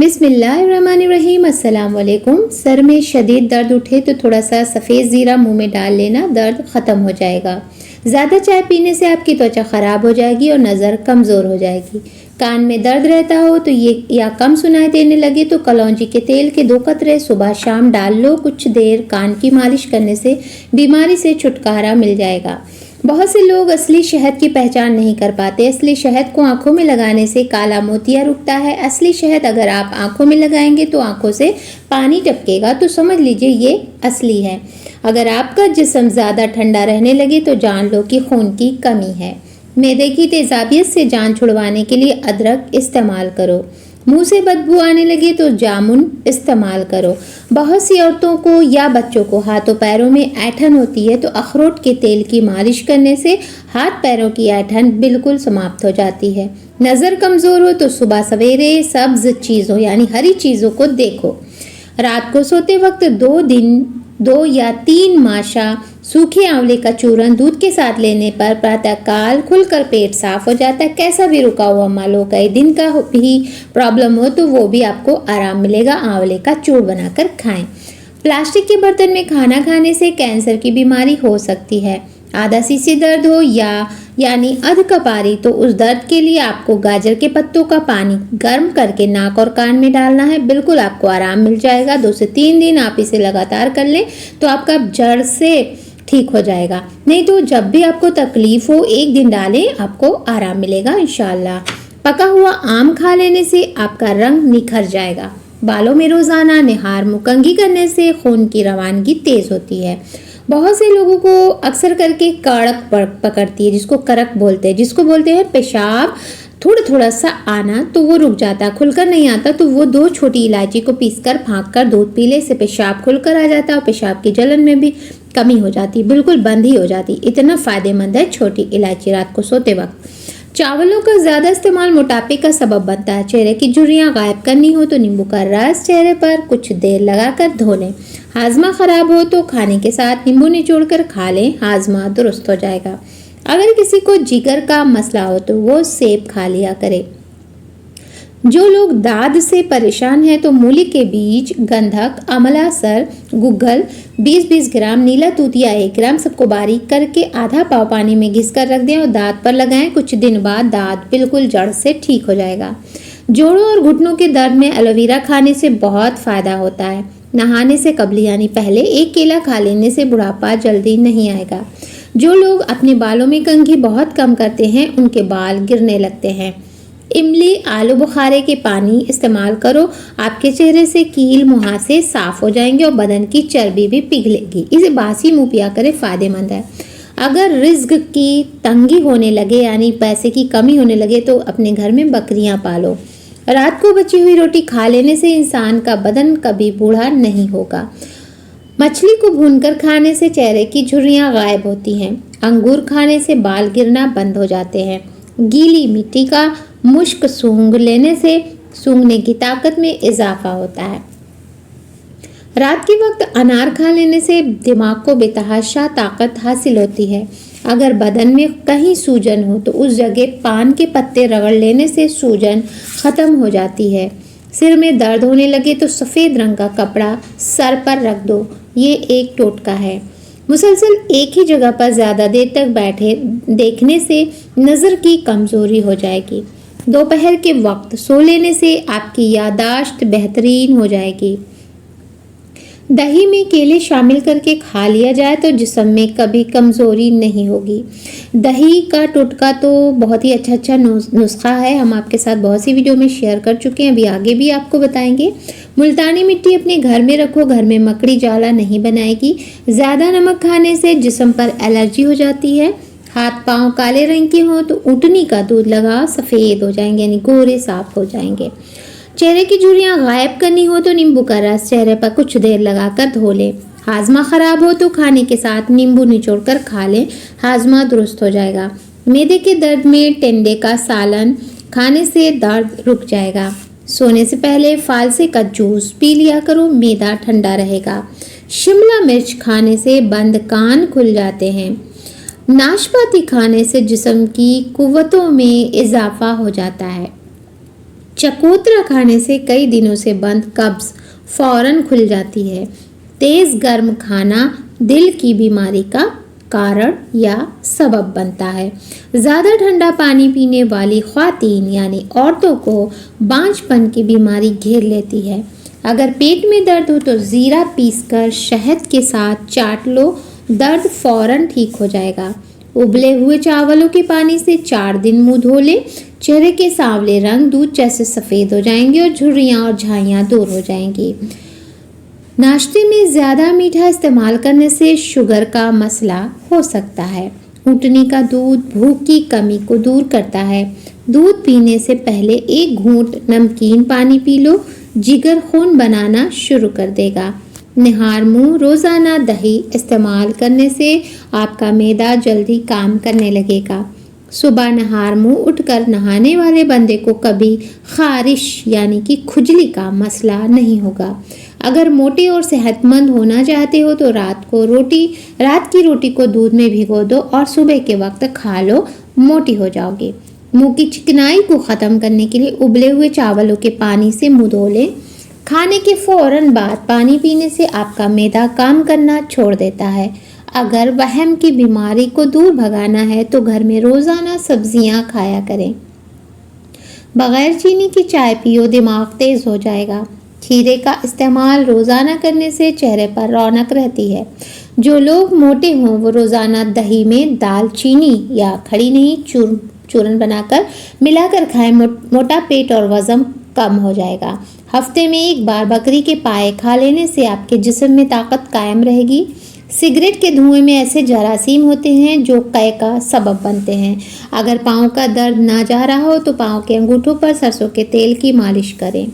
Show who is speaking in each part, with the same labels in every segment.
Speaker 1: बिस्मिल्लाहिर्रहमानिर्रहीम। अस्सलाम वालेकुम। सर में शदीद दर्द उठे तो थोड़ा सा सफ़ेद ज़ीरा मुंह में डाल लेना, दर्द ख़त्म हो जाएगा। ज़्यादा चाय पीने से आपकी त्वचा ख़राब हो जाएगी और नज़र कमज़ोर हो जाएगी। कान में दर्द रहता हो तो ये या कम सुनाई देने लगे तो कलौंजी के तेल के 2 कतरे सुबह शाम डाल लो। कुछ देर कान की मालिश करने से बीमारी से छुटकारा मिल जाएगा। बहुत से लोग असली शहद की पहचान नहीं कर पाते। असली शहद को आंखों में लगाने से काला मोतिया रुकता है। असली शहद अगर आप आंखों में लगाएंगे तो आंखों से पानी टपकेगा, तो समझ लीजिए ये असली है। अगर आपका जिस्म ज़्यादा ठंडा रहने लगे तो जान लो कि खून की कमी है। मैदे की तेजाबियत से जान छुड़वाने के लिए अदरक इस्तेमाल करो। मुंह से बदबू आने लगे तो जामुन इस्तेमाल करो। बहुत सी औरतों को या बच्चों को हाथों पैरों में ऐंठन होती है तो अखरोट के तेल की मालिश करने से हाथ पैरों की ऐंठन बिल्कुल समाप्त हो जाती है। नज़र कमज़ोर हो तो सुबह सवेरे सब्ज चीज़ों यानी हरी चीज़ों को देखो। रात को सोते वक्त 2 या 3 माशा सूखे आंवले का चूरन दूध के साथ लेने पर प्रातःकाल खुलकर पेट साफ हो जाता है। कैसा भी रुका हुआ मालो कई दिन का भी प्रॉब्लम हो तो वो भी आपको आराम मिलेगा। आंवले का चूर्ण बनाकर खाएं। प्लास्टिक के बर्तन में खाना खाने से कैंसर की बीमारी हो सकती है। आधा सीसी दर्द हो यानी अध कपारी तो उस दर्द के लिए आपको गाजर के पत्तों का पानी गर्म करके नाक और कान में डालना है। बिल्कुल आपको आराम मिल जाएगा। 2 से 3 दिन आप इसे लगातार कर लें तो आपका जड़ से ठीक हो जाएगा। नहीं तो जब भी आपको तकलीफ हो 1 दिन डालें, आपको आराम मिलेगा इंशाल्लाह। पका हुआ आम खा लेने से आपका रंग निखर जाएगा। बालों में रोजाना निहार मुकंगी करने से खून की रवानगी तेज होती है। बहुत से लोगों को अक्सर करके कड़क पकड़ती है, जिसको करक बोलते हैं, जिसको बोलते हैं पेशाब थोड़ा सा आना, तो वो रुक जाता, खुलकर नहीं आता तो वो 2 छोटी इलायची को पीसकर फाँक कर दूध पी ले, से पेशाब खुलकर आ जाता है और पेशाब की जलन में भी कमी हो जाती, बिल्कुल बंद ही हो जाती। इतना फायदेमंद है छोटी इलायची रात को सोते वक्त। चावलों का ज़्यादा इस्तेमाल मोटापे का सबब बनता है। चेहरे की झुर्रियाँ गायब करनी हो तो नींबू का रस चेहरे पर कुछ देर लगाकर धो लें। हाजमा खराब हो तो खाने के साथ नींबू निचोड़कर खा लें, हाजमा दुरुस्त हो जाएगा। अगर किसी को जिगर का मसला हो तो वो सेब खा लिया करे। जो लोग दाद से परेशान हैं तो मूली के बीज, गंधक, आंवला सर, गुग्गल 20-20 ग्राम, नीला तूतिया 1 ग्राम सबको बारीक करके आधा पाव पानी में घिस कर रख दें और दांत पर लगाएं। कुछ दिन बाद दांत बिल्कुल जड़ से ठीक हो जाएगा। जोड़ों और घुटनों के दर्द में एलोवेरा खाने से बहुत फायदा होता है। नहाने से कबल यानी पहले 1 केला खा लेने से बुढ़ापा जल्दी नहीं आएगा। जो लोग अपने बालों में कंघी बहुत कम करते हैं उनके बाल गिरने लगते हैं। इमली, आलू बुखारे के पानी इस्तेमाल करो। आपके चेहरे से कील मुहासे साफ हो जाएंगे और बदन की चर्बी भी पिघलेगी। इसे बासी मुंह पिया करें, फायदेमंद है। अगर रिज्क की तंगी होने लगे यानी पैसे की कमी होने लगे तो अपने घर में बकरियां पालो। रात को बची हुई रोटी खा लेने से इंसान का बदन कभी बूढ़ा नहीं होगा। मछली को भूनकर खाने से चेहरे की झुर्रियां गायब होती हैं। अंगूर खाने से बाल गिरना बंद हो जाते हैं। गीली मिट्टी का मुश्क सूंघ लेने से सूंघने की ताकत में इजाफा होता है। रात के वक्त अनार खा लेने से दिमाग को बेतहाशा ताकत हासिल होती है। अगर बदन में कहीं सूजन हो तो उस जगह पान के पत्ते रगड़ लेने से सूजन खत्म हो जाती है। सिर में दर्द होने लगे तो सफ़ेद रंग का कपड़ा सर पर रख दो, ये एक टोटका है। मुसलसल एक ही जगह पर ज़्यादा देर तक बैठे देखने से नज़र की कमज़ोरी हो जाएगी। दोपहर के वक्त सो लेने से आपकी यादाश्त बेहतरीन हो जाएगी। दही में केले शामिल करके खा लिया जाए तो जिस्म में कभी कमज़ोरी नहीं होगी। दही का टोटका तो बहुत ही अच्छा नुस्खा है, हम आपके साथ बहुत सी वीडियो में शेयर कर चुके हैं, अभी आगे भी आपको बताएंगे। मुल्तानी मिट्टी अपने घर में रखो, घर में मकड़ी जाला नहीं बनाएगी। ज़्यादा नमक खाने से जिस्म पर एलर्जी हो जाती है। हाथ पांव काले रंग के हों तो ऊँटनी का दूध लगा, सफ़ेद हो जाएंगे यानी गोरे साफ हो जाएंगे। चेहरे की झुर्रियाँ गायब करनी हो तो नींबू का रस चेहरे पर कुछ देर लगाकर धो लें। हाजमा खराब हो तो खाने के साथ नींबू निचोड़कर खा लें, हाजमा दुरुस्त हो जाएगा। मैदे के दर्द में टेंडे का सालन खाने से दर्द रुक जाएगा। सोने से पहले फालसे का जूस पी लिया करो, मैदा ठंडा रहेगा। शिमला मिर्च खाने से बंद कान खुल जाते हैं। नाशपाती खाने से जिस्म की कुव्वतों में इजाफा हो जाता है। चकोतरा खाने से कई दिनों से बंद कब्ज फौरन खुल जाती है। तेज गर्म खाना दिल की बीमारी का कारण या सबब बनता है। ज़्यादा ठंडा पानी पीने वाली ख्वातीन यानी औरतों को बांझपन की बीमारी घेर लेती है। अगर पेट में दर्द हो तो ज़ीरा पीसकर शहद के साथ चाट लो, दर्द फौरन ठीक हो जाएगा। उबले हुए चावलों के पानी से 4 दिन मुंह धो ले, चेहरे के सांवले रंग दूध जैसे सफ़ेद हो जाएंगे और झुर्रियाँ और झाइयाँ दूर हो जाएंगी। नाश्ते में ज़्यादा मीठा इस्तेमाल करने से शुगर का मसला हो सकता है। ऊँटनी का दूध भूख की कमी को दूर करता है। दूध पीने से पहले 1 घूंट नमकीन पानी पी लो, जिगर खून बनाना शुरू कर देगा। निहार मुंह रोज़ाना दही इस्तेमाल करने से आपका मैदा जल्दी काम करने लगेगा। सुबह नहार मुंह उठकर नहाने वाले बंदे को कभी खारिश यानी कि खुजली का मसला नहीं होगा। अगर मोटे और सेहतमंद होना चाहते हो तो रात की रोटी को दूध में भिगो दो और सुबह के वक्त खा लो, मोटी हो जाओगे। मुंह की चिकनाई को ख़त्म करने के लिए उबले हुए चावलों के पानी से मुंह धो लें। खाने के फौरन बाद पानी पीने से आपका मैदा काम करना छोड़ देता है। अगर वहम की बीमारी को दूर भगाना है तो घर में रोज़ाना सब्जियां खाया करें। बगैर चीनी की चाय पियो, दिमाग तेज़ हो जाएगा। खीरे का इस्तेमाल रोज़ाना करने से चेहरे पर रौनक रहती है। जो लोग मोटे हों वो रोज़ाना दही में दालचीनी या खड़ी नहीं चूर्ण बनाकर मिलाकर खाएं। मोटा पेट और वज़न कम हो जाएगा। हफ्ते में 1 बार बकरी के पाए खा लेने से आपके जिस्म में ताकत कायम रहेगी। सिगरेट के धुएं में ऐसे जरासीम होते हैं जो कै का सबब बनते हैं। अगर पाँव का दर्द ना जा रहा हो तो पाँव के अंगूठों पर सरसों के तेल की मालिश करें।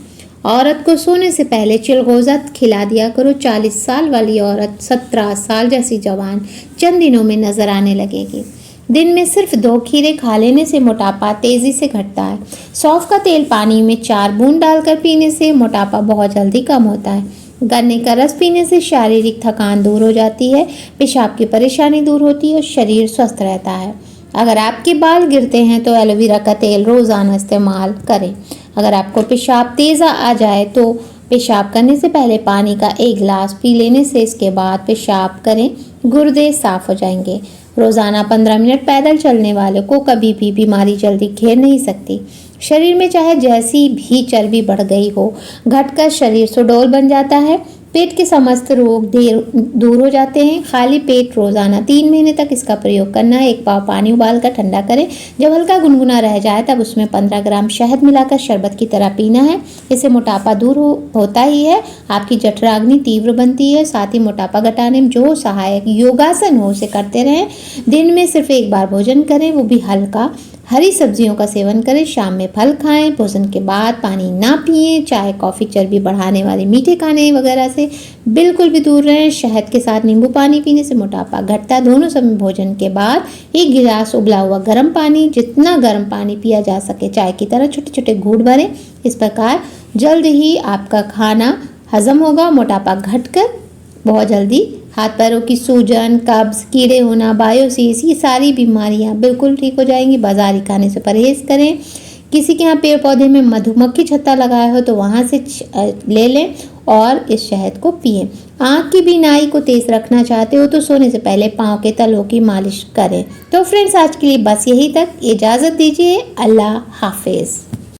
Speaker 1: औरत को सोने से पहले चिलगोज़ा खिला दिया करो। 40 साल वाली औरत 17 साल जैसी जवान चंद दिनों में नजर आने लगेगी। दिन में सिर्फ 2 खीरे खा लेने से मोटापा तेज़ी से घटता है। सौंफ का तेल पानी में 4 बूंद डालकर पीने से मोटापा बहुत जल्दी कम होता है। गन्ने का रस पीने से शारीरिक थकान दूर हो जाती है, पेशाब की परेशानी दूर होती है और शरीर स्वस्थ रहता है। अगर आपके बाल गिरते हैं तो एलोवेरा का तेल रोज़ाना इस्तेमाल करें। अगर आपको पेशाब तेज़ आ जाए तो पेशाब करने से पहले पानी का 1 गिलास पी लेने से इसके बाद पेशाब करें, गुर्दे साफ हो जाएंगे। रोज़ाना 15 मिनट पैदल चलने वाले को कभी भी बीमारी जल्दी घेर नहीं सकती। शरीर में चाहे जैसी भी चर्बी बढ़ गई हो, घटकर शरीर सुडौल बन जाता है। पेट के समस्त रोग दूर हो जाते हैं। खाली पेट रोज़ाना 3 महीने तक इसका प्रयोग करना है। 1 पाव पानी उबालकर ठंडा करें। जब हल्का गुनगुना रह जाए तब उसमें 15 ग्राम शहद मिलाकर शरबत की तरह पीना है। इससे मोटापा दूर होता ही है, आपकी जठराग्नि तीव्र बनती है। साथ ही मोटापा घटाने में जो सहायक योगासन हो उसे करते रहें। दिन में सिर्फ 1 बार भोजन करें, वो भी हल्का। हरी सब्जियों का सेवन करें। शाम में फल खाएं। भोजन के बाद पानी ना पिएं। चाय कॉफ़ी चर्बी बढ़ाने वाले मीठे खाने वगैरह से बिल्कुल भी दूर रहें। शहद के साथ नींबू पानी पीने से मोटापा घटता है। दोनों समय भोजन के बाद 1 गिलास उबला हुआ गर्म पानी, जितना गर्म पानी पिया जा सके चाय की तरह छोटे छोटे घूंट भरें। इस प्रकार जल्द ही आपका खाना हजम होगा। मोटापा घटकर बहुत जल्दी हाथ पैरों की सूजन, कब्ज, कीड़े होना, बायोसिस, ये सारी बीमारियां बिल्कुल ठीक हो जाएंगी। बाजारी खाने से परहेज़ करें। किसी के यहाँ पेड़ पौधे में मधुमक्खी छत्ता लगाया हो तो वहाँ से ले लें और इस शहद को पिएं। आँख की बीनाई को तेज़ रखना चाहते हो तो सोने से पहले पाँव के तलों की मालिश करें। तो फ्रेंड्स, आज के लिए बस यही तक। इजाज़त दीजिए। अल्लाह हाफिज़।